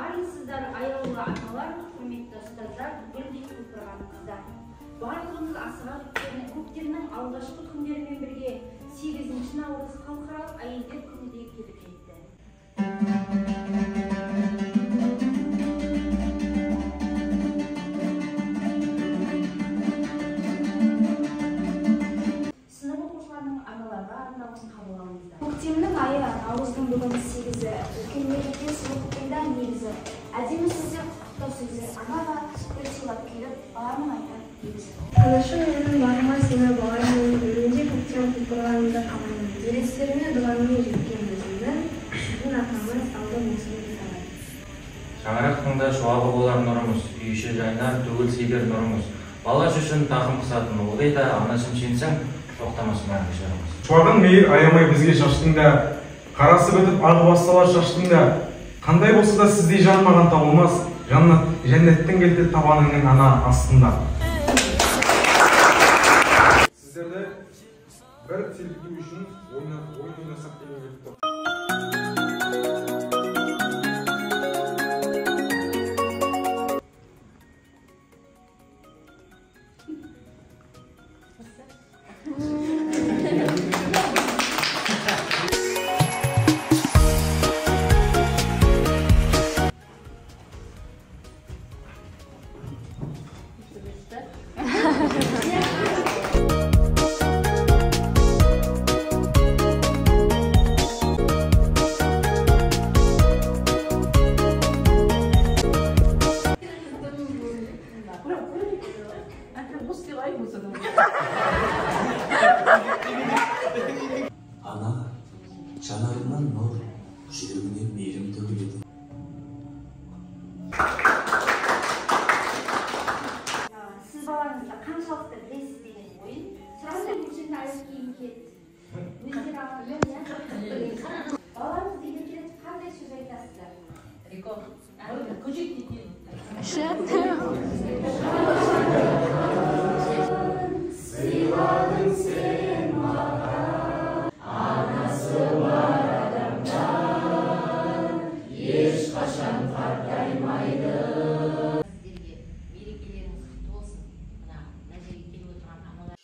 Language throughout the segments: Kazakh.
Армысыздар, аяулы аналар, құрметті ұстаздар, бірдей отырған қыздар. Барлығымыз асыға күткен көктемнің алғашқы күндерімен бірге 8 наурыз халықаралық әйелдер күні де келіп жетті. Сынып оқушыларының аналарға арналған қабылдауымызда. Көктемнің айы, наурыздың бүгін 8-і, үлкен мереке сыйлықпен негізі. Әдемі сөздер, құттықтау сөздер, анаға гүл сыйлап келіп, баланың айтар негізі. Анашым менің бағыма сені балаймын, өлеңде көктем құлпырғанымда қалаймын. Елестеріме дұғаммен жеткен өзімді, біздің атамыз алды мұсылын сағай. Шаңырақтың да шуағы болар нұрымыз, үй іші жайнар, төгілсейдер нұрымыз. Балаш үшін тақым қысатын ылғи да, анашым сенсең, тоқтамас мәңгі жырымыз. Шуағын мейір аямай бізге шаштың да, қарасы бітіп ағы басталар шаштың да, қандай болса да сіздей жан маған табылмас, жәннеттің келді табаныңның ана астында. Сіздерді бір тербету үшін ойын ойнасақ деген келіп тұр. Ана, жанарынан нұр, жүрегіне мейірім төгіледі. Сіз балаңызға қаншалықты білесіз деген ойын сұрасам көшені айып кейін кет. Өздері алған балаңыз деген келіп қандай сөз айтасыздар? Сыйладың сен маған, анасы бар адамдар, ешқашан қартаймайды. Сіздерге мерекелеріңіз құтты болсын. Мына жерге келіп отырған аналар.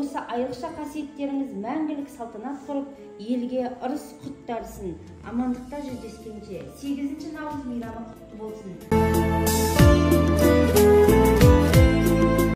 Осы айрықша қасиеттеріңіз мәңгілік салтанат құрып, елге ырыс құт дарысын. Амандықта жүздескенше 8 наурыз мейрамы құтты болсын.